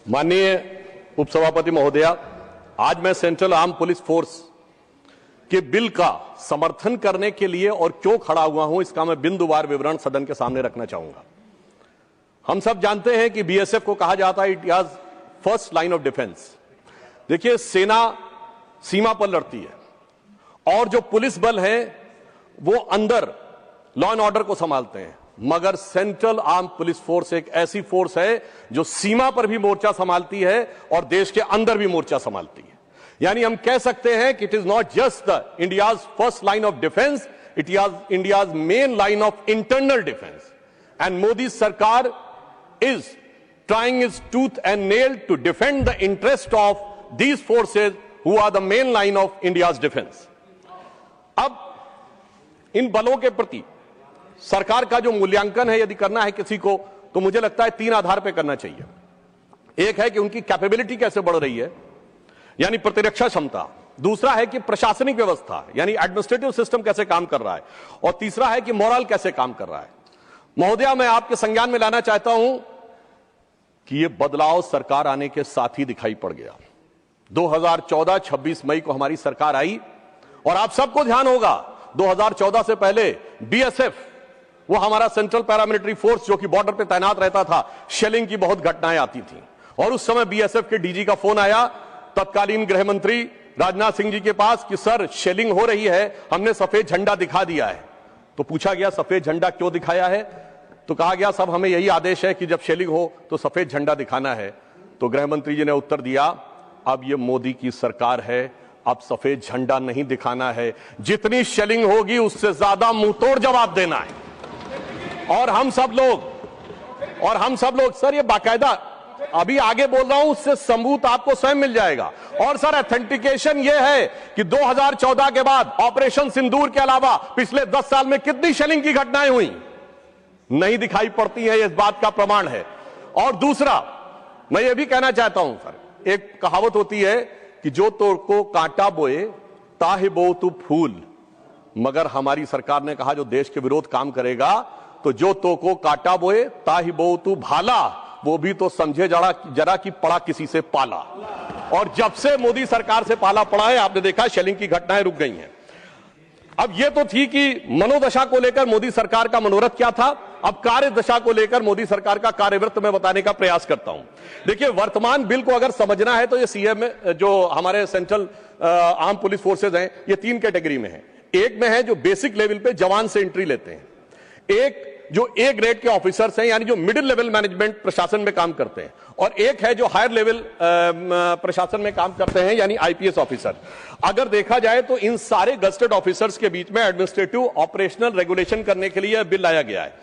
माननीय उपसभापति महोदया, आज मैं सेंट्रल आर्म पुलिस फोर्स के बिल का समर्थन करने के लिए और क्यों खड़ा हुआ हूं, इसका मैं बिंदुवार विवरण सदन के सामने रखना चाहूंगा। हम सब जानते हैं कि बीएसएफ को कहा जाता है it is first line of defence. देखिए, सेना सीमा पर लड़ती है और जो पुलिस बल है वो अंदर लॉ एंड ऑर्डर को संभालते हैं, मगर सेंट्रल आर्म पुलिस फोर्स एक ऐसी फोर्स है जो सीमा पर भी मोर्चा संभालती है और देश के अंदर भी मोर्चा संभालती है। यानी हम कह सकते हैं कि it is not just the India's first line of defence, it is India's main line of internal defence. And Modi सरकार is trying its tooth and nail to defend the interest of these forces who are the main line of India's defense. अब इन बलों के प्रति सरकार का जो मूल्यांकन है यदि करना है किसी को, तो मुझे लगता है तीन आधार पर करना चाहिए। एक है कि उनकी कैपेबिलिटी कैसे बढ़ रही है, यानी प्रतिरक्षा क्षमता। दूसरा है कि प्रशासनिक व्यवस्था यानी एडमिनिस्ट्रेटिव सिस्टम कैसे काम कर रहा है, और तीसरा है कि मोरल कैसे काम कर रहा है। महोदया, मैं आपके संज्ञान में लाना चाहता हूं कि यह बदलाव सरकार आने के साथ ही दिखाई पड़ गया। 2014 26 मई को हमारी सरकार आई और आप सबको ध्यान होगा 2014 से पहले बीएसएफ, वो हमारा सेंट्रल पैरामिलिट्री फोर्स जो कि बॉर्डर पे तैनात रहता था, शेलिंग की बहुत घटनाएं आती थी और उस समय बीएसएफ के डीजी का फोन आया तत्कालीन गृह मंत्री राजनाथ सिंह जी के पास कि सर शेलिंग हो रही है, हमने सफेद झंडा दिखा दिया है। तो पूछा गया सफेद झंडा क्यों दिखाया है, तो कहा गया सब हमें यही आदेश है कि जब शेलिंग हो तो सफेद झंडा दिखाना है। तो गृह मंत्री जी ने उत्तर दिया, अब ये मोदी की सरकार है, अब सफेद झंडा नहीं दिखाना है, जितनी शेलिंग होगी उससे ज्यादा मुंहतोड़ जवाब देना है। और हम सब लोग सर, ये बाकायदा अभी आगे बोल रहा हूं, उससे सबूत आपको स्वयं मिल जाएगा। और सर, ऑथेंटिकेशन यह है कि 2014 के बाद ऑपरेशन सिंदूर के अलावा पिछले 10 साल में कितनी शेलिंग की घटनाएं हुई नहीं दिखाई पड़ती है, इस बात का प्रमाण है। और दूसरा, मैं यह भी कहना चाहता हूं सर, एक कहावत होती है कि जो तो को कांटा बोए ताहे बो तू फूल, मगर हमारी सरकार ने कहा जो देश के विरोध काम करेगा तो जो तो को कांटा बोए ताहे बो तू भाला, वो भी तो समझे जरा कि पड़ा किसी से पाला। और जब से मोदी सरकार से पाला पड़ा है, आपने देखा शेलिंग की घटनाएं रुक गई हैं। अब यह तो थी कि मनोदशा को लेकर मोदी सरकार का मनोरथ क्या था, अब कार्य दशा को लेकर मोदी सरकार का कार्यवृत्त में बताने का प्रयास करता हूं। देखिए, वर्तमान बिल को अगर समझना है तो ये सीएम जो हमारे सेंट्रल आर्म पुलिस फोर्सेज हैं, ये 3 कैटेगरी में है। एक में है जो बेसिक लेवल पे जवान से एंट्री लेते हैं, एक जो ए ग्रेड के ऑफिसर्स हैं यानी जो मिडिल लेवल मैनेजमेंट प्रशासन में काम करते हैं, और एक है जो हायर लेवल प्रशासन में काम करते हैं यानी आईपीएस ऑफिसर। अगर देखा जाए तो इन सारे गजेटेड ऑफिसर्स के बीच में एडमिनिस्ट्रेटिव ऑपरेशनल रेगुलेशन करने के लिए बिल लाया गया है।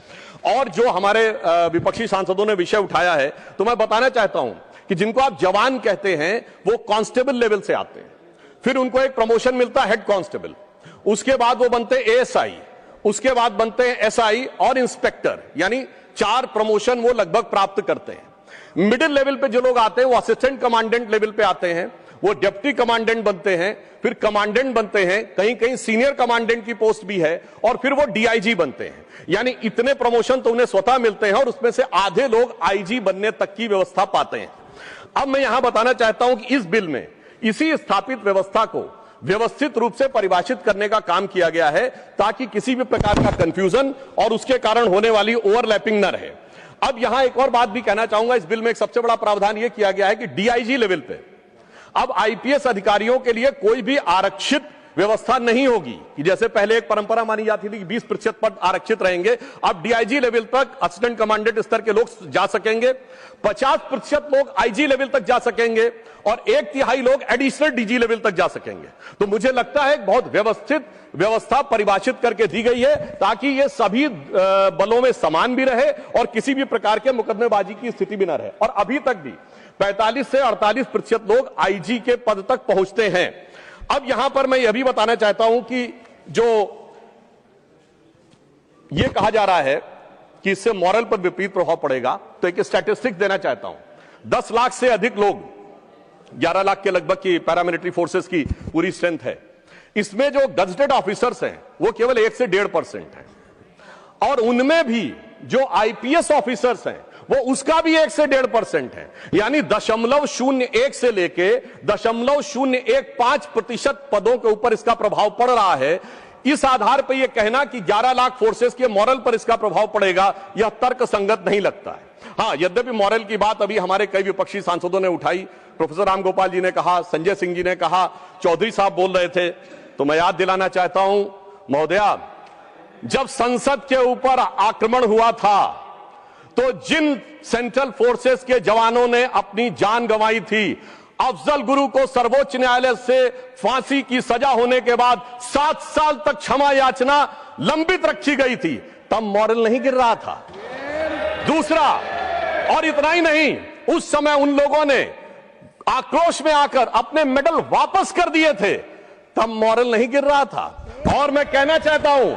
और जो हमारे विपक्षी सांसदों ने विषय उठाया है, तो मैं बताना चाहता हूं कि जिनको आप जवान कहते हैं वो कांस्टेबल लेवल से आते हैं, फिर उनको एक प्रमोशन मिलता है हेड कांस्टेबल, उसके बाद वो बनते हैं एएसआई, उसके बाद बनते हैं एसआई और इंस्पेक्टर, यानी 4 प्रमोशन वो लगभग प्राप्त करते हैं। मिडिल लेवल पे जो लोग आते हैं वो असिस्टेंट कमांडेंट लेवल पे आते हैं, वो डिप्टी कमांडेंट बनते हैं, फिर कमांडेंट बनते हैं, कहीं कहीं सीनियर कमांडेंट की पोस्ट भी है, और फिर वो डीआईजी बनते हैं। यानी इतने प्रमोशन तो उन्हें स्वतः मिलते हैं और उसमें से आधे लोग आईजी बनने तक की व्यवस्था पाते हैं। अब मैं यहां बताना चाहता हूं कि इस बिल में इसी स्थापित व्यवस्था को व्यवस्थित रूप से परिभाषित करने का काम किया गया है ताकि किसी भी प्रकार का कंफ्यूजन और उसके कारण होने वाली ओवरलैपिंग न रहे। अब यहां एक और बात भी कहना चाहूंगा, इस बिल में एक सबसे बड़ा प्रावधान यह किया गया है कि डीआईजी लेवल पे अब आईपीएस अधिकारियों के लिए कोई भी आरक्षित व्यवस्था नहीं होगी कि जैसे पहले एक परंपरा मानी जाती थी कि 20% पद आरक्षित रहेंगे। अब डीआईजी लेवल तक असिस्टेंट कमांडेंट स्तर के लोग जा सकेंगे, 50% लोग आईजी लेवल तक जा सकेंगे और 1/3 लोग एडिशनल डीजी लेवल तक जा सकेंगे। तो मुझे लगता है बहुत व्यवस्थित व्यवस्था परिभाषित करके दी गई है ताकि ये सभी बलों में समान भी रहे और किसी भी प्रकार के मुकदमेबाजी की स्थिति भी न रहे। और अभी तक भी 45 से 48% लोग आईजी के पद तक पहुंचते हैं। अब यहां पर मैं यह भी बताना चाहता हूं कि जो यह कहा जा रहा है कि इससे मॉरल पर विपरीत प्रभाव पड़ेगा, तो एक स्टैटिस्टिक्स देना चाहता हूं। 10 लाख से अधिक लोग, 11 लाख के लगभग की पैरामिलिट्री फोर्सेस की पूरी स्ट्रेंथ है, इसमें जो गजेटेड ऑफिसर्स हैं वो केवल 1 से 1.5% है, और उनमें भी जो आईपीएस ऑफिसर्स हैं वो उसका भी 1 से 1.5% है, यानी 0.01 से लेके 0.015% पदों के ऊपर इसका प्रभाव पड़ रहा है। इस आधार पर यह कहना कि 11 लाख फोर्सेस के मॉरल पर इसका प्रभाव पड़ेगा, यह तर्क संगत नहीं लगता है। हां, यद्यपि मॉरल की बात अभी हमारे कई विपक्षी सांसदों ने उठाई, प्रोफेसर राम गोपाल जी ने कहा, संजय सिंह जी ने कहा, चौधरी साहब बोल रहे थे, तो मैं याद दिलाना चाहता हूं महोदया, जब संसद के ऊपर आक्रमण हुआ था तो जिन सेंट्रल फोर्सेस के जवानों ने अपनी जान गंवाई थी, अफजल गुरु को सर्वोच्च न्यायालय से फांसी की सजा होने के बाद 7 साल तक क्षमा याचना लंबित रखी गई थी, तब मॉरल नहीं गिर रहा था। दूसरा, और इतना ही नहीं, उस समय उन लोगों ने आक्रोश में आकर अपने मेडल वापस कर दिए थे, तब मॉरल नहीं गिर रहा था। और मैं कहना चाहता हूं,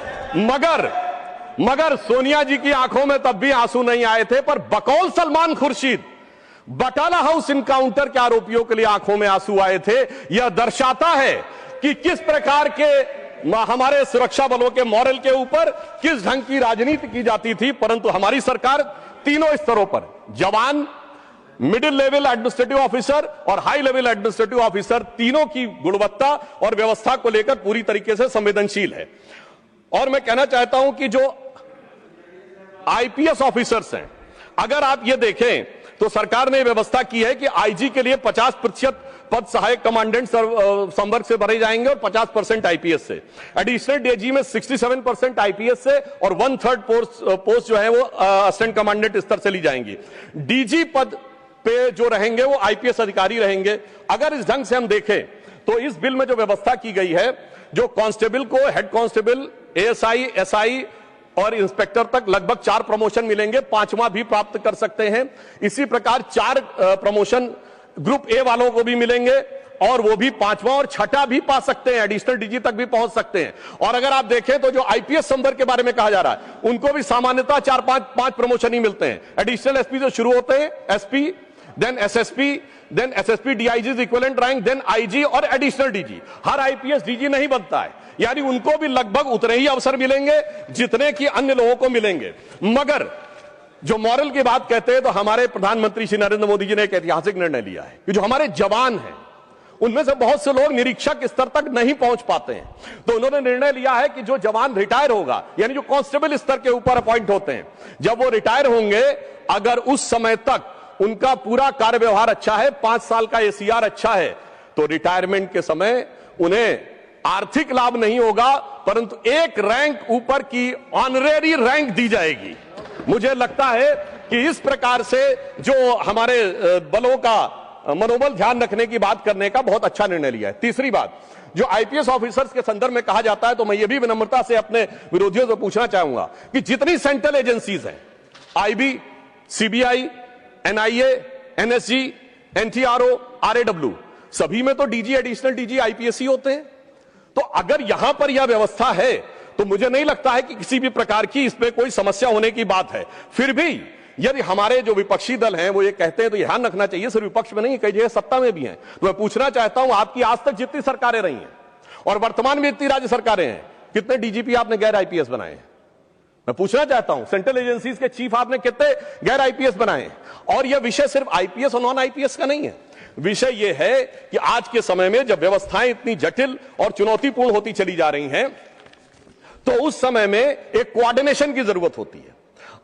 मगर सोनिया जी की आंखों में तब भी आंसू नहीं आए थे, पर बकौल सलमान खुर्शीद बटाला हाउस इनकाउंटर के आरोपियों के लिए आंखों में आंसू आए थे। यह दर्शाता है कि किस प्रकार के हमारे सुरक्षा बलों के मॉरल के ऊपर किस ढंग की राजनीति की जाती थी। परंतु हमारी सरकार तीनों स्तरों पर, जवान, मिडिल लेवल एडमिनिस्ट्रेटिव ऑफिसर और हाई लेवल एडमिनिस्ट्रेटिव ऑफिसर, तीनों की गुणवत्ता और व्यवस्था को लेकर पूरी तरीके से संवेदनशील है। और मैं कहना चाहता हूं कि जो आईपीएस ऑफिसर्स हैं, अगर आप ये देखें तो सरकार ने व्यवस्था की है कि आईजी के लिए 50% पद सहायक कमांडेंट संवर्ग से भरे जाएंगे और 50% आईपीएस से। एडिशनल डीजी में 67% आईपीएस से और 1/3 पोस्ट जो है वो असिस्टेंट कमांडेंट स्तर से ली जाएंगी। डीजी पद पे जो रहेंगे वो आईपीएस अधिकारी रहेंगे। अगर इस ढंग से हम देखें तो इस बिल में जो व्यवस्था की गई है, जो कांस्टेबल को हेड कांस्टेबल, एएसआई, एसआई और इंस्पेक्टर तक लगभग 4 प्रमोशन मिलेंगे, 5वां भी प्राप्त कर सकते हैं। इसी प्रकार 4 प्रमोशन ग्रुप ए वालों को भी मिलेंगे और वो भी 5वां और 6ठा भी पा सकते हैं, एडिशनल डीजी तक भी पहुंच सकते हैं। और अगर आप देखें तो जो आईपीएस संवर्ग के बारे में कहा जा रहा है, उनको भी सामान्यतः 4-5 प्रमोशन ही मिलते हैं। एडिशनल एसपी जो शुरू होते हैं, SP, then SSP, then SSP DIG equivalent rank, then IG और एडिशनल डीजी। हर आईपीएस डीजी नहीं बनता है, यानी उनको भी लगभग उतने ही अवसर मिलेंगे जितने कि अन्य लोगों को मिलेंगे। मगर जो मॉरल की बात कहते हैं, तो हमारे प्रधानमंत्री श्री नरेंद्र मोदी जी ने एक ऐतिहासिक निर्णय लिया है कि जो हमारे जवान हैं उनमें से बहुत से लोग निरीक्षक स्तर तक नहीं पहुंच पाते हैं, तो उन्होंने निर्णय लिया है कि जो जवान रिटायर होगा, यानी जो कांस्टेबल स्तर के ऊपर अपॉइंट होते हैं, जब वो रिटायर होंगे, अगर उस समय तक उनका पूरा कार्य व्यवहार अच्छा है, 5 साल का एसीआर अच्छा है, तो रिटायरमेंट के समय उन्हें आर्थिक लाभ नहीं होगा, परंतु एक रैंक ऊपर की ऑनरेरी रैंक दी जाएगी। मुझे लगता है कि इस प्रकार से जो हमारे बलों का मनोबल ध्यान रखने की बात करने का बहुत अच्छा निर्णय लिया है। तीसरी बात, जो आईपीएस ऑफिसर्स के संदर्भ में कहा जाता है, तो मैं ये भी विनम्रता से अपने विरोधियों से पूछना चाहूंगा कि जितनी सेंट्रल एजेंसीज हैं, IB, CBI, NIA, NSG, NTRO, RAW, सभी में तो डीजी, एडिशनल डीजी, आईपीएस ही होते हैं। तो अगर यहां पर यह व्यवस्था है, तो मुझे नहीं लगता है कि किसी भी प्रकार की इसमें कोई समस्या होने की बात है। फिर भी यदि हमारे जो विपक्षी दल हैं वो ये कहते हैं, तो ध्यान रखना चाहिए, सिर्फ विपक्ष में नहीं, कई जगह सत्ता में भी हैं। तो मैं पूछना चाहता हूं, आपकी आज तक जितनी सरकारें रही हैं और वर्तमान में जितनी राज्य सरकारें हैं, कितने डीजीपी आपने गैर आईपीएस बनाए हैं? मैं पूछना चाहता हूं, सेंट्रल एजेंसीज के चीफ आपने कितने गैर आईपीएस बनाए? और यह विषय सिर्फ आईपीएस और नॉन आईपीएस का नहीं है, विषय यह है कि आज के समय में जब व्यवस्थाएं इतनी जटिल और चुनौतीपूर्ण होती चली जा रही हैं, तो उस समय में एक कोऑर्डिनेशन की जरूरत होती है।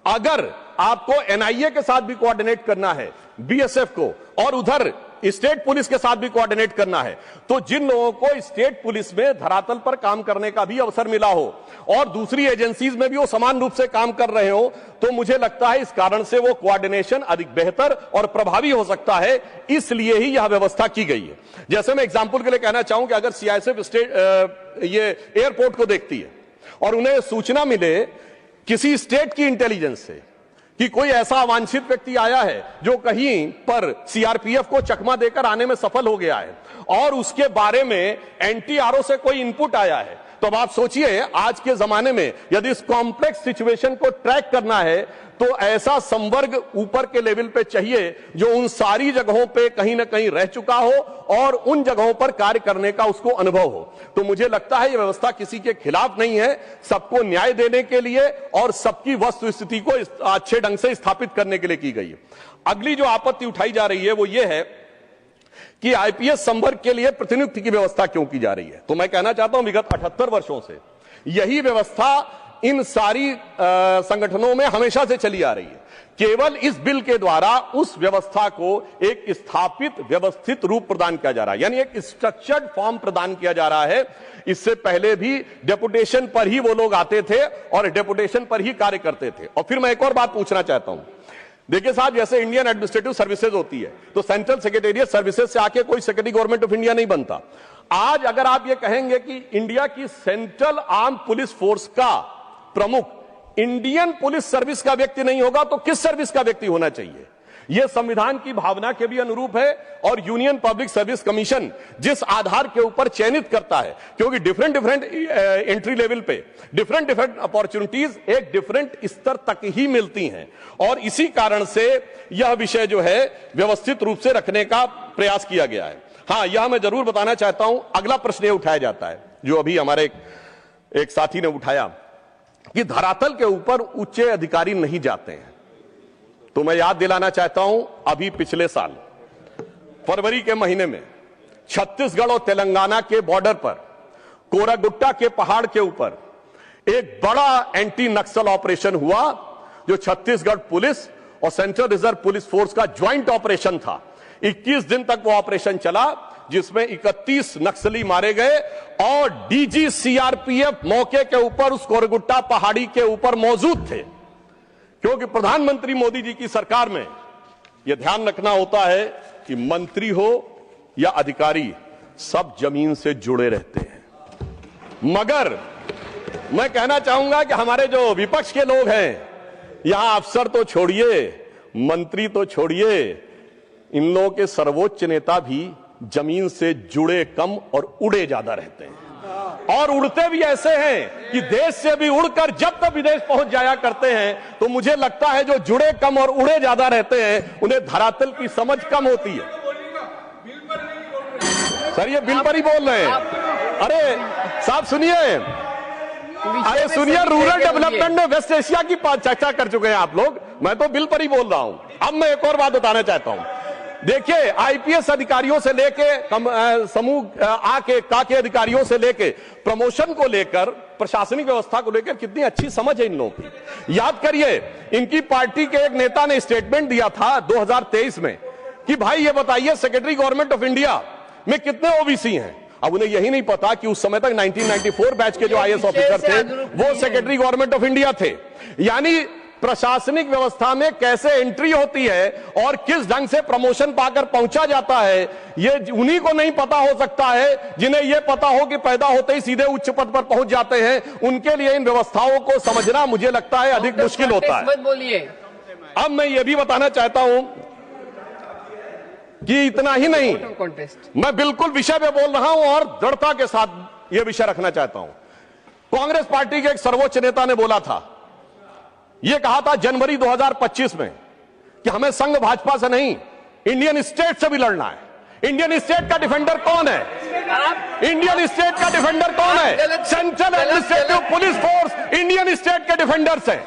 अगर आपको एनआईए के साथ भी कोऑर्डिनेट करना है, बीएसएफ को, और उधर स्टेट पुलिस के साथ भी कोऑर्डिनेट करना है, तो जिन लोगों को स्टेट पुलिस में धरातल पर काम करने का भी अवसर मिला हो और दूसरी एजेंसीज में भी वो समान रूप से काम कर रहे हो, तो मुझे लगता है इस कारण से वो कोऑर्डिनेशन अधिक बेहतर और प्रभावी हो सकता है। इसलिए ही यह व्यवस्था की गई है। जैसे मैं एग्जांपल के लिए कहना चाहूं कि अगर सीआईएसएफ स्टेट ये एयरपोर्ट को देखती है और उन्हें सूचना मिले किसी स्टेट की इंटेलिजेंस से कि कोई ऐसा अवांछित व्यक्ति आया है जो कहीं पर सीआरपीएफ को चकमा देकर आने में सफल हो गया है, और उसके बारे में एनटीआरओ से कोई इनपुट आया है, तो अब आप सोचिए, आज के जमाने में यदि इस कॉम्प्लेक्स सिचुएशन को ट्रैक करना है तो ऐसा संवर्ग ऊपर के लेवल पे चाहिए जो उन सारी जगहों पे कहीं ना कहीं रह चुका हो और उन जगहों पर कार्य करने का उसको अनुभव हो। तो मुझे लगता है यह व्यवस्था किसी के खिलाफ नहीं है, सबको न्याय देने के लिए और सबकी वस्तुस्थिति को अच्छे ढंग से स्थापित करने के लिए की गई है। अगली जो आपत्ति उठाई जा रही है वो ये है कि आईपीएस संवर्ग के लिए प्रतिनियुक्ति की व्यवस्था क्यों की जा रही है। तो मैं कहना चाहता हूं विगत 78 वर्षों से यही व्यवस्था इन सारी संगठनों में हमेशा से चली आ रही है। केवल इस बिल के द्वारा उस व्यवस्था को एक स्थापित व्यवस्थित रूप प्रदान किया जा रहा है, यानी एक स्ट्रक्चर्ड फॉर्म प्रदान किया जा रहा है। इससे पहले भी डेपुटेशन पर ही वो लोग आते थे और डेपुटेशन पर ही कार्य करते थे। और फिर मैं एक और बात पूछना चाहता हूं, देखिए साहब, जैसे इंडियन एडमिनिस्ट्रेटिव सर्विसेज होती है तो सेंट्रल सेक्रेटेरिएट सर्विसेज से आके कोई सेक्रेटरी गवर्नमेंट ऑफ इंडिया नहीं बनता। आज अगर आप ये कहेंगे कि इंडिया की सेंट्रल आर्म पुलिस फोर्स का प्रमुख इंडियन पुलिस सर्विस का व्यक्ति नहीं होगा तो किस सर्विस का व्यक्ति होना चाहिए? यह संविधान की भावना के भी अनुरूप है और यूनियन पब्लिक सर्विस कमीशन जिस आधार के ऊपर चयनित करता है, क्योंकि डिफरेंट एंट्री लेवल पे डिफरेंट अपॉर्चुनिटीज एक डिफरेंट स्तर तक ही मिलती हैं और इसी कारण से यह विषय जो है व्यवस्थित रूप से रखने का प्रयास किया गया है। हां, यह मैं जरूर बताना चाहता हूं, अगला प्रश्न यह उठाया जाता है जो अभी हमारे एक साथी ने उठाया कि धरातल के ऊपर उच्च अधिकारी नहीं जाते हैं। तो मैं याद दिलाना चाहता हूं, अभी पिछले साल फरवरी के महीने में छत्तीसगढ़ और तेलंगाना के बॉर्डर पर कोरागुट्टा के पहाड़ के ऊपर एक बड़ा एंटी नक्सल ऑपरेशन हुआ जो छत्तीसगढ़ पुलिस और सेंट्रल रिजर्व पुलिस फोर्स का ज्वाइंट ऑपरेशन था। 21 दिन तक वो ऑपरेशन चला जिसमें 31 नक्सली मारे गए और डीजी सीआरपीएफ मौके के ऊपर उस कोरगुट्टा पहाड़ी के ऊपर मौजूद थे, क्योंकि प्रधानमंत्री मोदी जी की सरकार में यह ध्यान रखना होता है कि मंत्री हो या अधिकारी सब जमीन से जुड़े रहते हैं। मगर मैं कहना चाहूंगा कि हमारे जो विपक्ष के लोग हैं, यहां अफसर तो छोड़िए, मंत्री तो छोड़िए, इन लोगों के सर्वोच्च नेता भी जमीन से जुड़े कम और उड़े ज्यादा रहते हैं और उड़ते भी ऐसे हैं कि देश से भी उड़कर जब तक विदेश पहुंच जाया करते हैं। तो मुझे लगता है जो जुड़े कम और उड़े ज्यादा रहते हैं उन्हें धरातल की समझ कम होती है। सर, ये बिल पर ही बोल रहे हैं। अरे साहब सुनिए, अरे सुनिए, रूरल डेवलपमेंट में वेस्ट एशिया की चर्चा कर चुके हैं आप लोग, मैं तो बिल पर ही बोल रहा हूं। अब मैं एक और बात बताना चाहता हूं। देखिए, आईपीएस अधिकारियों से लेके समूह आ के अधिकारियों से लेके प्रमोशन को लेकर, प्रशासनिक व्यवस्था को लेकर कितनी अच्छी समझ है इन लोगों की। याद करिए, इनकी पार्टी के एक नेता ने स्टेटमेंट दिया था 2023 में कि भाई ये बताइए सेक्रेटरी गवर्नमेंट ऑफ इंडिया में कितने ओबीसी हैं। अब उन्हें यही नहीं पता कि उस समय तक 1994 बैच के जो आईएएस ऑफिसर थे वो सेक्रेटरी गवर्नमेंट ऑफ इंडिया थे। यानी प्रशासनिक व्यवस्था में कैसे एंट्री होती है और किस ढंग से प्रमोशन पाकर पहुंचा जाता है, ये उन्हीं को नहीं पता हो सकता है जिन्हें यह पता हो कि पैदा होते ही सीधे उच्च पद पर पहुंच जाते हैं। उनके लिए इन व्यवस्थाओं को समझना मुझे लगता है अधिक मुश्किल होता है। अब मैं ये भी बताना चाहता हूं कि इतना ही नहीं, मैं बिल्कुल विषय पे बोल रहा हूं और दृढ़ता के साथ यह विषय रखना चाहता हूं। कांग्रेस पार्टी के एक सर्वोच्च नेता ने बोला था, यह कहा था जनवरी 2025 में कि हमें संघ भाजपा से नहीं इंडियन स्टेट से भी लड़ना है। इंडियन स्टेट का डिफेंडर कौन है? इंडियन स्टेट का डिफेंडर कौन है? Central administrative police force Indian state के डिफेंडर्स हैं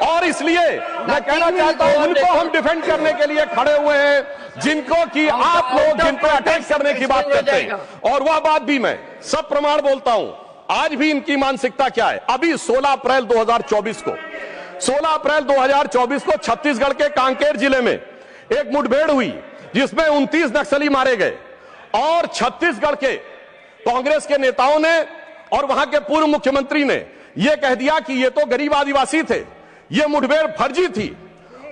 और इसलिए मैं कहना चाहता हूं उनको हम डिफेंड करने के लिए खड़े हुए हैं, जिनको कि आप लोग जिन पर अटैक करने की बात करते हैं। और वह बात भी मैं सब प्रमाण बोलता हूं, आज भी इनकी मानसिकता क्या है। अभी 16 अप्रैल 2024 को छत्तीसगढ़ के कांकेर जिले में एक मुठभेड़ हुई जिसमें 29 नक्सली मारे गए और छत्तीसगढ़ के कांग्रेस के नेताओं ने और वहां के पूर्व मुख्यमंत्री ने यह कह दिया कि ये तो गरीब आदिवासी थे, ये मुठभेड़ फर्जी थी।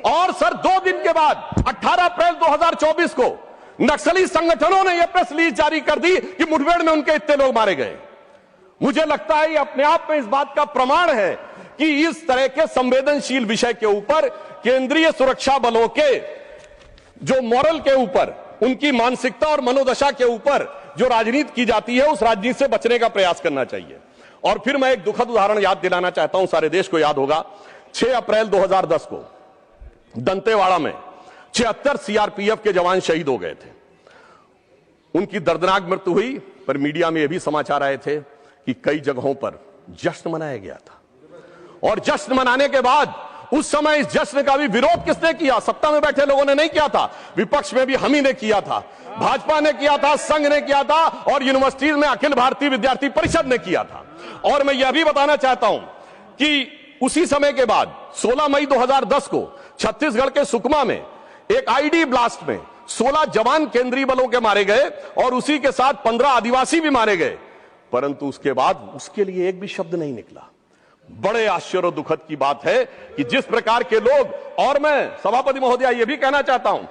और सर 2 दिन के बाद 18 अप्रैल 2024 को नक्सली संगठनों ने यह प्रेस रिलीज जारी कर दी कि मुठभेड़ में उनके इतने लोग मारे गए। मुझे लगता है ये अपने आप में इस बात का प्रमाण है कि इस तरह के संवेदनशील विषय के ऊपर केंद्रीय सुरक्षा बलों के जो मॉरल के ऊपर, उनकी मानसिकता और मनोदशा के ऊपर जो राजनीति की जाती है, उस राजनीति से बचने का प्रयास करना चाहिए। और फिर मैं एक दुखद उदाहरण याद दिलाना चाहता हूं, सारे देश को याद होगा। 6 अप्रैल 2010 को दंतेवाड़ा में 76 सीआरपीएफ के जवान शहीद हो गए थे। उनकी दर्दनाक मृत्यु हुई, पर मीडिया में यह भी समाचार आए थे कि कई जगहों पर जश्न मनाया गया था। और जश्न मनाने के बाद उस समय इस जश्न का भी विरोध किसने किया? सत्ता में बैठे लोगों ने नहीं किया था, विपक्ष में भी हम ही ने किया था, भाजपा ने किया था, संघ ने किया था, और यूनिवर्सिटीज में अखिल भारतीय विद्यार्थी परिषद ने किया था। और मैं यह भी बताना चाहता हूं कि उसी समय के बाद 16 मई 2010 को छत्तीसगढ़ के सुकमा में एक आईडी ब्लास्ट में 16 जवान केंद्रीय बलों के मारे गए और उसी के साथ 15 आदिवासी भी मारे गए, परंतु उसके बाद उसके लिए एक भी शब्द नहीं निकला। बड़े आश्चर्य और दुखद की बात है कि जिस प्रकार के लोग, और मैं सभापति महोदया यह भी कहना चाहता हूं,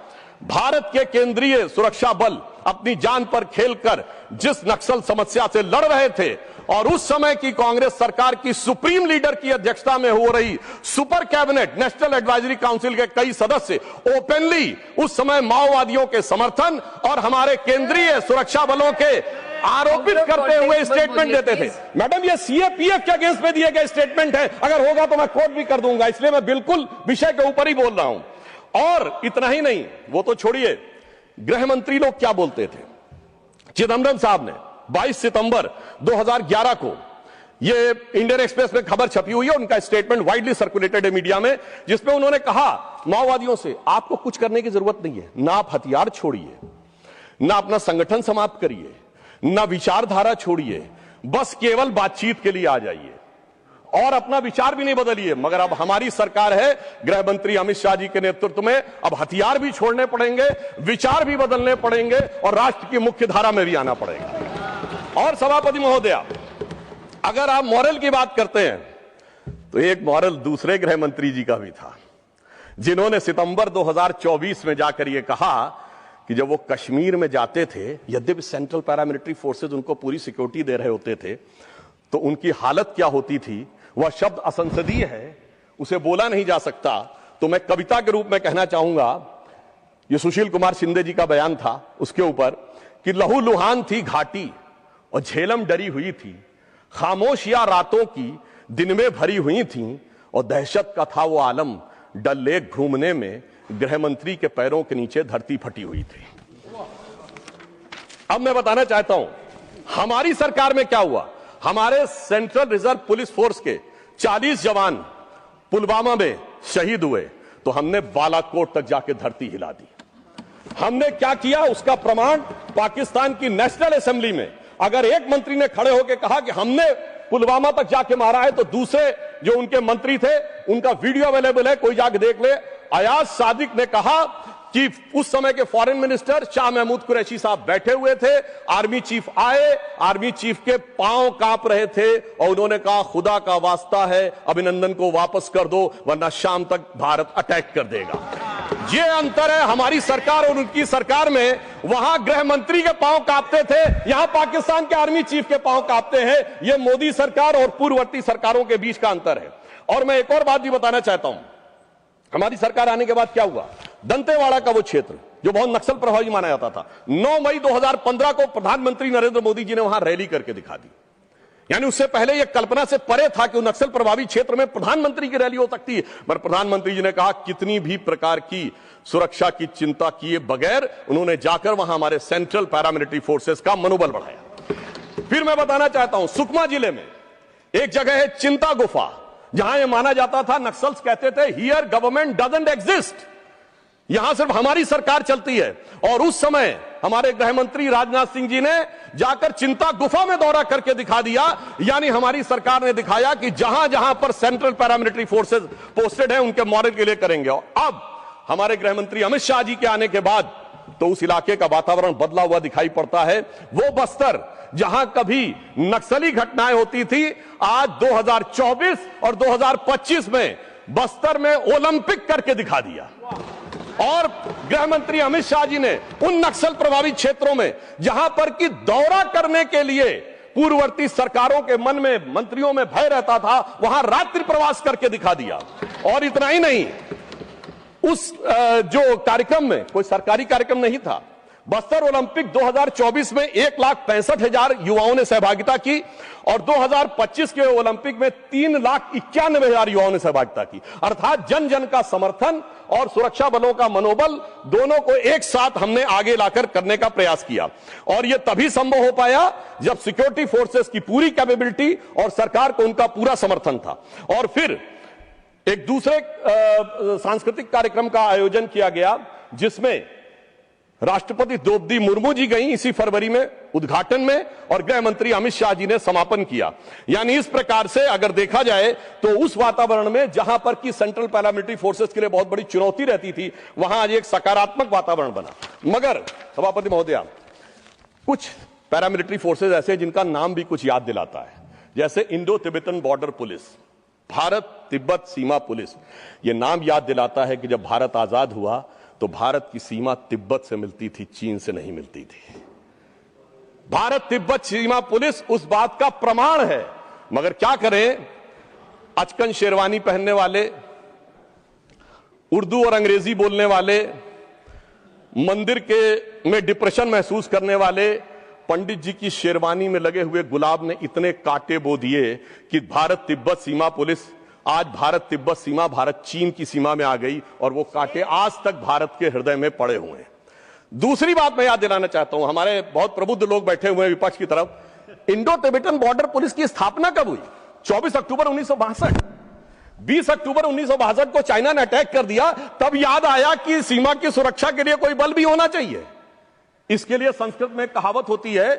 भारत के केंद्रीय सुरक्षा बल अपनी जान पर खेलकर जिस नक्सल समस्या से लड़ रहे थे, और उस समय की कांग्रेस सरकार की सुप्रीम लीडर की अध्यक्षता में हो रही super cabinet national advisory council के कई सदस्य ओपनली उस समय माओवादियों के समर्थन और हमारे केंद्रीय सुरक्षा बलों के आरोपित करते हुए स्टेटमेंट देते थे। मैडम, ये सीएपीएफ के अगेंस्ट में दिए गए स्टेटमेंट है, अगर होगा तो मैं कोट भी कर दूंगा, इसलिए मैं बिल्कुल विषय के ऊपर ही बोल रहा हूं। और इतना ही नहीं, वो तो छोड़िए, गृह मंत्री लोग क्या बोलते थे। चिदंबरम साहब ने 22 सितंबर 2011 को, ये इंडियन एक्सप्रेस में खबर छपी हुई है, उनका स्टेटमेंट वाइडली सर्कुलेटेड है मीडिया में, जिसमें उन्होंने कहा माओवादियों से आपको कुछ करने की जरूरत नहीं है, ना आप हथियार छोड़िए, ना अपना संगठन समाप्त करिए, ना विचारधारा छोड़िए, बस केवल बातचीत के लिए आ जाइए और अपना विचार भी नहीं बदलिए। मगर अब हमारी सरकार है, गृह मंत्री अमित शाह जी के नेतृत्व में, अब हथियार भी छोड़ने पड़ेंगे, विचार भी बदलने पड़ेंगे और राष्ट्र की मुख्य धारा में भी आना पड़ेगा। और सभापति महोदया, अगर आप मॉरल की बात करते हैं तो एक मॉरल दूसरे गृह मंत्री जी का भी था, जिन्होंने सितंबर 2024 में जाकर यह कहा कि जब वो कश्मीर में जाते थे, यद्यपि सेंट्रल पैरामिलिट्री फोर्सेज उनको पूरी सिक्योरिटी दे रहे होते थे, तो उनकी हालत क्या होती थी, वह शब्द असंसदीय है, उसे बोला नहीं जा सकता। तो मैं कविता के रूप में कहना चाहूंगा, यह सुशील कुमार शिंदे जी का बयान था उसके ऊपर, कि लहू लुहान थी घाटी और झेलम डरी हुई थी, खामोशियां रातों की दिन में भरी हुई थी, और दहशत का था वो आलम, डल लेक घूमने में गृह मंत्री के पैरों के नीचे धरती फटी हुई थी। अब मैं बताना चाहता हूं हमारी सरकार में क्या हुआ। हमारे सेंट्रल रिजर्व पुलिस फोर्स के 40 जवान पुलवामा में शहीद हुए, तो हमने बालाकोट तक जाके धरती हिला दी। हमने क्या किया, उसका प्रमाण पाकिस्तान की नेशनल असेंबली में अगर एक मंत्री ने खड़े होकर कहा कि हमने पुलवामा तक जाके मारा है, तो दूसरे जो उनके मंत्री थे उनका वीडियो अवेलेबल है, कोई जाके देख ले। अयाज सादिक ने कहा कि उस समय के फॉरेन मिनिस्टर शाह महमूद कुरैशी साहब बैठे हुए थे, आर्मी चीफ आए, आर्मी चीफ के पांव कांप रहे थे और उन्होंने कहा खुदा का वास्ता है अभिनंदन को वापस कर दो, वरना शाम तक भारत अटैक कर देगा। ये अंतर है हमारी सरकार और उनकी सरकार में। वहां गृह मंत्री के पांव कांपते थे, यहां पाकिस्तान के आर्मी चीफ के पांव कांपते हैं। यह मोदी सरकार और पूर्ववर्ती सरकारों के बीच का अंतर है। और मैं एक और बात भी बताना चाहता हूं, हमारी सरकार आने के बाद क्या हुआ, दंतेवाड़ा का वो क्षेत्र जो बहुत नक्सल प्रभावी माना जाता था, 9 मई 2015 को प्रधानमंत्री नरेंद्र मोदी जी ने वहां रैली करके दिखा दी। यानी उससे पहले यह कल्पना से परे था कि नक्सल प्रभावी क्षेत्र में प्रधानमंत्री की रैली हो सकती है, पर प्रधानमंत्री जी ने कहा कितनी भी प्रकार की सुरक्षा की चिंता किए बगैर उन्होंने जाकर वहां हमारे सेंट्रल पैरामिलिट्री फोर्सेस का मनोबल बढ़ाया। फिर मैं बताना चाहता हूं, सुकमा जिले में एक जगह है चिंता गुफा, जहां यह माना जाता था, नक्सल्स कहते थे हियर गवर्नमेंट डजंट एग्जिस्ट, यहां सिर्फ हमारी सरकार चलती है। और उस समय हमारे गृह मंत्री राजनाथ सिंह जी ने जाकर चिंता गुफा में दौरा करके दिखा दिया, यानी हमारी सरकार ने दिखाया कि जहां जहां पर सेंट्रल पैरामिलिट्री फोर्सेस पोस्टेड है उनके मॉडल के लिए करेंगे। और अब हमारे गृह मंत्री अमित शाह जी के आने के बाद तो उस इलाके का वातावरण बदला हुआ दिखाई पड़ता है। वो बस्तर जहां कभी नक्सली घटनाएं होती थी, आज 2024 और 2025 में बस्तर में ओलंपिक करके दिखा दिया। और गृह मंत्री अमित शाह जी ने उन नक्सल प्रभावित क्षेत्रों में जहां पर कि दौरा करने के लिए पूर्ववर्ती सरकारों के मन में, मंत्रियों में भय रहता था, वहां रात्रि प्रवास करके दिखा दिया। और इतना ही नहीं, उस जो कार्यक्रम में कोई सरकारी कार्यक्रम नहीं था, बस्तर ओलंपिक 2024 में 1,65,000 युवाओं ने सहभागिता की और 2025 के ओलंपिक में 3,91,000 युवाओं ने सहभागिता की। अर्थात जन जन का समर्थन और सुरक्षा बलों का मनोबल दोनों को एक साथ हमने आगे लाकर करने का प्रयास किया और यह तभी संभव हो पाया जब सिक्योरिटी फोर्सेस की पूरी कैपेबिलिटी और सरकार को उनका पूरा समर्थन था। और फिर एक दूसरे सांस्कृतिक कार्यक्रम का आयोजन किया गया जिसमें राष्ट्रपति द्रौपदी मुर्मू जी गई इसी फरवरी में उद्घाटन में और गृह मंत्री अमित शाह जी ने समापन किया। यानी इस प्रकार से अगर देखा जाए तो उस वातावरण में जहां पर कि सेंट्रल पैरामिलिट्री फोर्सेस के लिए बहुत बड़ी चुनौती रहती थी, वहां आज एक सकारात्मक वातावरण बना। मगर सभापति महोदया, कुछ पैरामिलिट्री फोर्सेस ऐसे जिनका नाम भी कुछ याद दिलाता है, जैसे Indo Tibetan border police, Bharat Tibet सीमा पुलिस। यह नाम याद दिलाता है कि जब भारत आजाद हुआ तो भारत की सीमा तिब्बत से मिलती थी, चीन से नहीं मिलती थी। भारत तिब्बत सीमा पुलिस उस बात का प्रमाण है। मगर क्या करें, अचकन शेरवानी पहनने वाले, उर्दू और अंग्रेजी बोलने वाले, मंदिर के में डिप्रेशन महसूस करने वाले पंडित जी की शेरवानी में लगे हुए गुलाब ने इतने कांटे बो दिए कि भारत तिब्बत सीमा पुलिस, आज भारत तिब्बत सीमा भारत चीन की सीमा में आ गई और वो कांटे आज तक भारत के हृदय में पड़े हुए हैं। दूसरी बात मैं याद दिलाना चाहता हूं, हमारे बहुत प्रबुद्ध लोग बैठे हुए हैं विपक्ष की तरफ। इंडो तिब्बतन बॉर्डर पुलिस की स्थापना कब हुई? 24 अक्टूबर 1962। 20 अक्टूबर 1962 को चाइना ने अटैक कर दिया, तब याद आया कि सीमा की सुरक्षा के लिए कोई बल भी होना चाहिए। इसके लिए संस्कृत में कहावत होती है,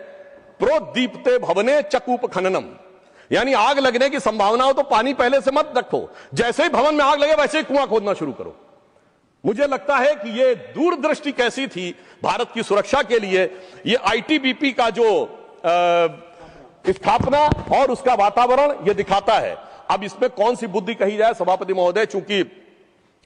प्रोदीप्ते भवने चकूप खननम, यानी आग लगने की संभावना हो तो पानी पहले से मत रखो, जैसे ही भवन में आग लगे वैसे ही कुआं खोदना शुरू करो। मुझे लगता है कि यह दूरदृष्टि कैसी थी भारत की सुरक्षा के लिए। यह आईटीबीपी का जो स्थापना और उसका वातावरण यह दिखाता है। अब इसमें कौन सी बुद्धि कही जाए सभापति महोदय, चूंकि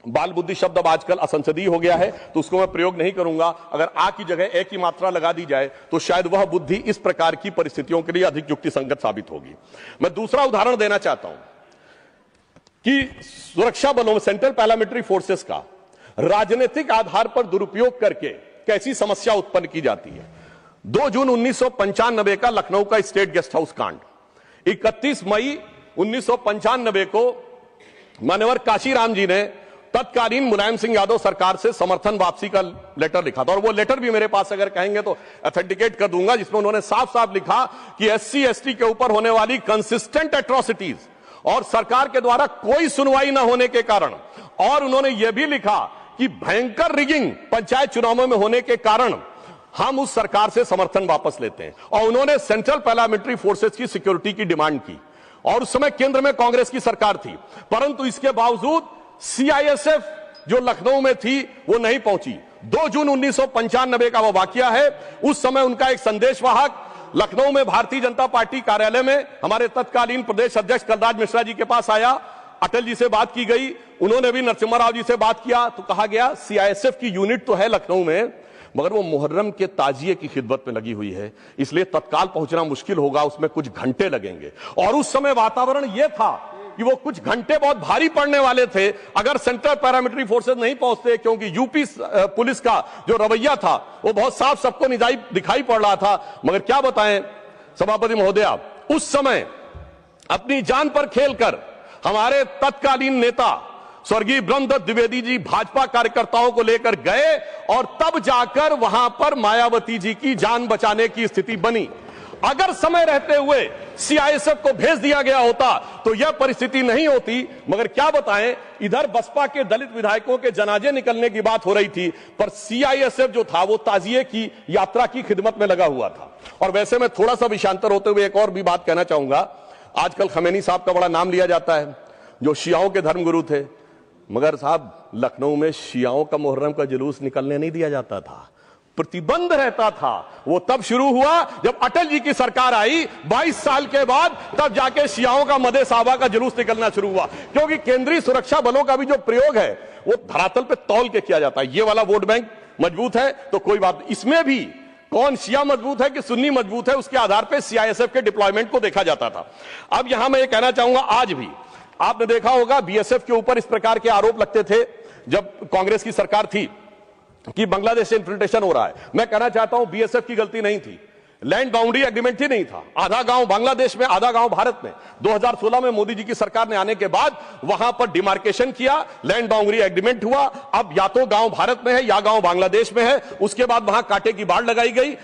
बाल बुद्धि शब्द अब आजकल असंसदीय हो गया है तो उसको मैं प्रयोग नहीं करूंगा। अगर आ की जगह ए की मात्रा लगा दी जाए तो शायद वह बुद्धि इस प्रकार की परिस्थितियों के लिए अधिक युक्तिसंगत साबित होगी। मैं दूसरा उदाहरण देना चाहता हूं कि सुरक्षा बलों में सेंट्रल पैरामिलिट्री फोर्सेस का राजनीतिक आधार पर दुरुपयोग करके कैसी समस्या उत्पन्न की जाती है। 2 जून 1995 का लखनऊ का स्टेट गेस्ट हाउस कांड, 31 मई 1995 को मान्यवर काशीराम जी ने तत्कालीन मुलायम सिंह यादव सरकार से समर्थन वापसी का लेटर लिखा था और वो लेटर भी मेरे पास अगर कहेंगे तो ऑथेंटिकेट कर दूंगा, जिसमें उन्होंने साफ साफ लिखा कि एससी एसटी के ऊपर होने वाली कंसिस्टेंट एट्रोसिटीज और सरकार के द्वारा कोई सुनवाई न होने के कारण, और उन्होंने यह भी लिखा कि भयंकर रिगिंग पंचायत चुनावों में होने के कारण हम उस सरकार से समर्थन वापस लेते हैं। और उन्होंने सेंट्रल पैरामिलिट्री फोर्सेस की सिक्योरिटी की डिमांड की और उस समय केंद्र में कांग्रेस की सरकार थी, परंतु इसके बावजूद सीआईएसएफ जो लखनऊ में थी वो नहीं पहुंची। 2 जून 1995 का वो वाकया है। उस समय उनका एक संदेशवाहक लखनऊ में भारतीय जनता पार्टी कार्यालय में हमारे तत्कालीन प्रदेश अध्यक्ष कलराज मिश्रा जी के पास आया, अटल जी से बात की गई, उन्होंने भी नरसिम्हा राव जी से बात किया तो कहा गया सीआईएसएफ की यूनिट तो है लखनऊ में मगर वो मुहर्रम के ताजिए की खिदमत में लगी हुई है, इसलिए तत्काल पहुंचना मुश्किल होगा, उसमें कुछ घंटे लगेंगे। और उस समय वातावरण यह था कि वो कुछ घंटे बहुत भारी पड़ने वाले थे अगर सेंट्रल पैरामिलिट्री फोर्सेस नहीं पहुंचते, क्योंकि यूपी पुलिस का जो रवैया था वो बहुत साफ सबको दिखाई पड़ रहा था। मगर क्या बताएं सभापति महोदया, उस समय अपनी जान पर खेलकर हमारे तत्कालीन नेता स्वर्गीय ब्रह्मदत्त द्विवेदी जी भाजपा कार्यकर्ताओं को लेकर गए और तब जाकर वहां पर मायावती जी की जान बचाने की स्थिति बनी। अगर समय रहते हुए सीआईएसएफ को भेज दिया गया होता तो यह परिस्थिति नहीं होती। मगर क्या बताएं, इधर बसपा के दलित विधायकों के जनाजे निकलने की बात हो रही थी, पर सीआईएसएफ जो था वो ताजिए की यात्रा की खिदमत में लगा हुआ था। और वैसे मैं थोड़ा सा विषांतर होते हुए एक और भी बात कहना चाहूंगा। आजकल खमैनी साहब का बड़ा नाम लिया जाता है, जो शियाओं के धर्मगुरु थे, मगर साहब लखनऊ में शियाओं का मुहर्रम का जुलूस निकलने नहीं दिया जाता था, प्रतिबंध रहता था। वो तब शुरू हुआ जब अटल जी की सरकार आई 22 साल के बाद, तब जाके शियाओं का मदे साहबा का जुलूस निकलना शुरू हुआ, क्योंकि केंद्रीय सुरक्षा बलों का भी जो प्रयोग है वो धरातल पे तौल के किया जाता है। ये वाला वोट बैंक मजबूत है तो कोई बात, इसमें भी कौन शिया मजबूत है कि सुन्नी मजबूत है उसके आधार पर सीआईएसएफ के डिप्लॉयमेंट को देखा जाता था। अब यहां मैं ये कहना चाहूंगा, आज भी आपने देखा होगा बीएसएफ के ऊपर इस प्रकार के आरोप लगते थे जब कांग्रेस की सरकार थी। कि बांग्लादेश से इन्फिल्ट्रेशन हो रहा है। मैं कहना चाहता हूं बीएसएफ की गलती नहीं थी, लैंड बाउंड्री एग्रीमेंट ही नहीं था। आधा गांव बांग्लादेश में, आधा गांव भारत में। 2016 में मोदी जी की सरकार ने आने के बाद वहां पर डिमार्केशन किया, लैंड बाउंड्री एग्रीमेंट हुआ। अब या तो गांव भारत में है या गांव बांग्लादेश में है। उसके बाद वहां कांटे की बाढ़ लगाई गई।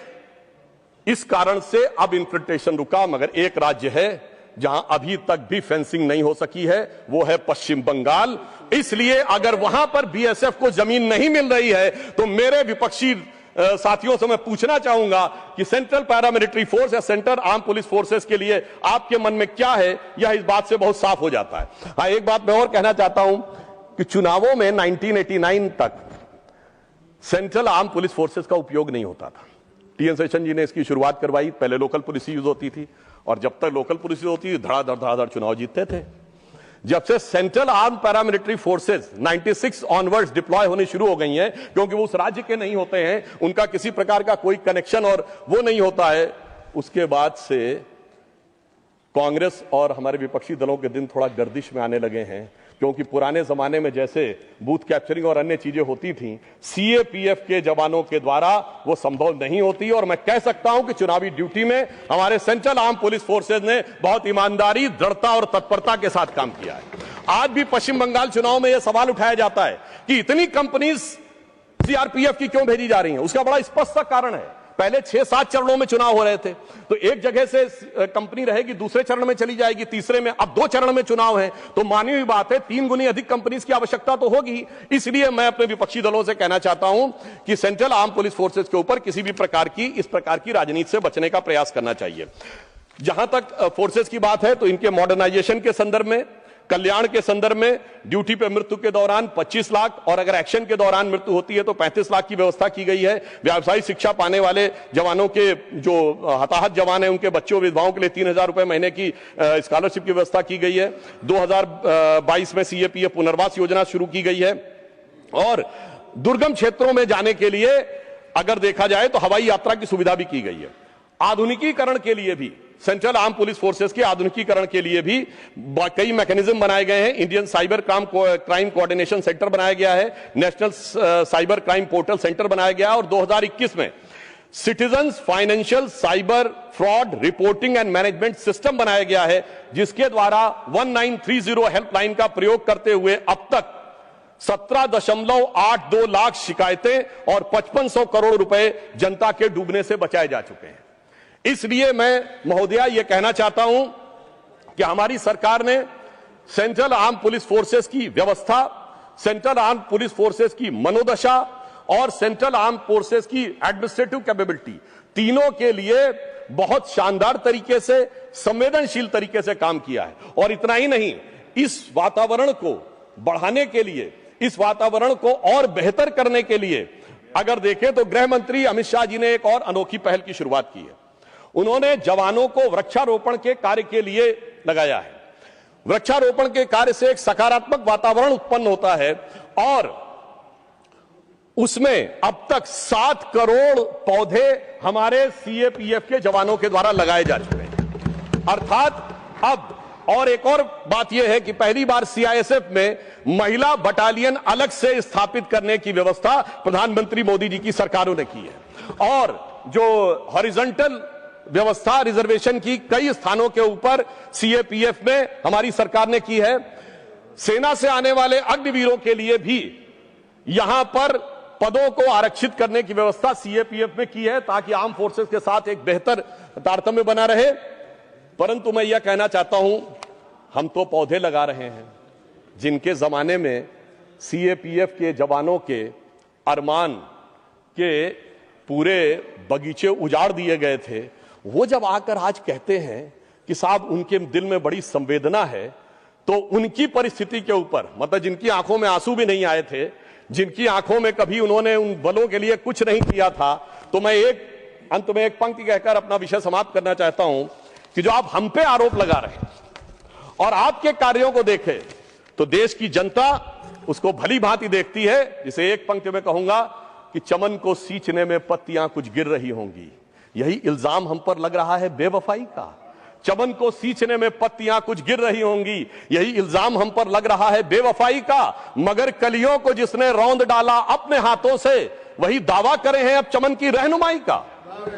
इस कारण से अब इन्फिल्ट्रेशन रुका। मगर एक राज्य है जहां अभी तक भी फेंसिंग नहीं हो सकी है, वो है पश्चिम बंगाल। इसलिए अगर वहां पर बीएसएफ को जमीन नहीं मिल रही है तो मेरे विपक्षी साथियों से मैं पूछना चाहूंगा कि सेंट्रल पैरामिलिट्री फोर्स या सेंट्रल आर्म पुलिस फोर्सेस के लिए आपके मन में क्या है, यह इस बात से बहुत साफ हो जाता है। हाँ, एक बात मैं और कहना चाहता हूं कि चुनावों में 1989 तक सेंट्रल आर्म पुलिस फोर्सेस का उपयोग नहीं होता था। टीएन शेषन जी ने इसकी शुरुआत करवाई। पहले लोकल पुलिस यूज होती थी और जब तक लोकल पुलिस होती थी धड़ाधड़ चुनाव जीतते थे। जब से central arm paramilitary forces 96 onwards deploy होनी शुरू हो गई हैं, क्योंकि वो उस राज्य के नहीं होते हैं, उनका किसी प्रकार का कोई कनेक्शन और वो नहीं होता है, उसके बाद से कांग्रेस और हमारे विपक्षी दलों के दिन थोड़ा गर्दिश में आने लगे हैं। क्योंकि पुराने जमाने में जैसे बूथ कैप्चरिंग और अन्य चीजें होती थी, सीएपीएफ के जवानों के द्वारा वो संभव नहीं होती। और मैं कह सकता हूं कि चुनावी ड्यूटी में हमारे सेंट्रल आर्म पुलिस फोर्सेज ने बहुत ईमानदारी, दृढ़ता और तत्परता के साथ काम किया है। आज भी पश्चिम बंगाल चुनाव में यह सवाल उठाया जाता है कि इतनी कंपनीज सीआरपीएफ की क्यों भेजी जा रही हैं। उसका बड़ा स्पष्ट सा कारण है। पहले 6-7 चरणों में चुनाव हो रहे थे, तो एक जगह से कंपनी रहेगी, दूसरे चरण में चली जाएगी, तीसरे में, अब 2 चरण में चुनाव है, तो मानी हुई बात है 3 गुनी अधिक कंपनीज की आवश्यकता तो होगी। इसलिए मैं अपने विपक्षी दलों से कहना चाहता हूं कि सेंट्रल आर्म पुलिस फोर्सेज के ऊपर किसी भी प्रकार की इस प्रकार की राजनीति से बचने का प्रयास करना चाहिए। जहां तक फोर्सेज की बात है तो इनके मॉडर्नाइजेशन के संदर्भ में, कल्याण के संदर्भ में ड्यूटी पे मृत्यु के दौरान 25 लाख और अगर एक्शन के दौरान मृत्यु होती है तो 35 लाख की व्यवस्था की गई है। व्यावसायिक शिक्षा पाने वाले जवानों के, जो हताहत जवान हैं, उनके बच्चों विधवाओं के लिए 3,000 रुपए महीने की स्कॉलरशिप की व्यवस्था की गई है। 2022 में सीएपीएफ पुनर्वास योजना शुरू की गई है। और दुर्गम क्षेत्रों में जाने के लिए अगर देखा जाए तो हवाई यात्रा की सुविधा भी की गई है। आधुनिकीकरण के लिए भी, सेंट्रल आर्म पुलिस फोर्सेस के आधुनिकीकरण के लिए भी कई मैकेनिज्म बनाए गए हैं। Indian cyber crime coordination centre बनाया गया है, national cyber crime portal centre बनाया गया है और 2021 में citizens financial cyber fraud reporting and management system बनाया गया है, जिसके द्वारा 1930 हेल्पलाइन का प्रयोग करते हुए अब तक 17.82 लाख शिकायतें और 5500 करोड़ रुपए जनता के डूबने से बचाए जा चुके हैं। इसलिए मैं महोदया यह कहना चाहता हूं कि हमारी सरकार ने सेंट्रल आर्म पुलिस फोर्सेस की व्यवस्था, सेंट्रल आर्म पुलिस फोर्सेस की मनोदशा और सेंट्रल आर्म फोर्सेस की एडमिनिस्ट्रेटिव कैपेबिलिटी, तीनों के लिए बहुत शानदार तरीके से, संवेदनशील तरीके से काम किया है। और इतना ही नहीं, इस वातावरण को बढ़ाने के लिए, इस वातावरण को और बेहतर करने के लिए अगर देखें तो गृह मंत्री अमित शाह जी ने एक और अनोखी पहल की शुरुआत की है। उन्होंने जवानों को वृक्षारोपण के कार्य के लिए लगाया है। वृक्षारोपण के कार्य से एक सकारात्मक वातावरण उत्पन्न होता है और उसमें अब तक 7 करोड़ पौधे हमारे सीएपीएफ के जवानों के द्वारा लगाए जा चुके हैं। अर्थात अब और एक और बात यह है कि पहली बार सीआईएसएफ में महिला बटालियन अलग से स्थापित करने की व्यवस्था प्रधानमंत्री मोदी जी की सरकारों ने की है। और जो हॉरिजॉन्टल व्यवस्था रिजर्वेशन की कई स्थानों के ऊपर सीएपीएफ में हमारी सरकार ने की है। सेना से आने वाले अग्निवीरों के लिए भी यहां पर पदों को आरक्षित करने की व्यवस्था सीएपीएफ में की है, ताकि आर्म फोर्सेस के साथ एक बेहतर तारतम्य बना रहे। परंतु मैं यह कहना चाहता हूं, हम तो पौधे लगा रहे हैं जिनके जमाने में सीएपीएफ के जवानों के अरमान के पूरे बगीचे उजाड़ दिए गए थे। वो जब आकर आज कहते हैं कि साहब उनके दिल में बड़ी संवेदना है, तो उनकी परिस्थिति के ऊपर, मतलब जिनकी आंखों में आंसू भी नहीं आए थे, जिनकी आंखों में कभी उन्होंने उन बलों के लिए कुछ नहीं किया था, तो मैं एक अंत में एक पंक्ति कहकर अपना विषय समाप्त करना चाहता हूं कि जो आप हम पे आरोप लगा रहे हैं और आपके कार्यों को देखें तो देश की जनता उसको भली भांति देखती है। जिसे एक पंक्ति में कहूंगा कि चमन को सींचने में पत्तियां कुछ गिर रही होंगी। यही इल्जाम हम पर लग रहा है बेवफाई का। चमन को सींचने में पत्तियां कुछ गिर रही होंगी, यही इल्जाम हम पर लग रहा है बेवफाई का। मगर कलियों को जिसने रौंद डाला अपने हाथों से, वही दावा करे हैं अब चमन की रहनुमाई का।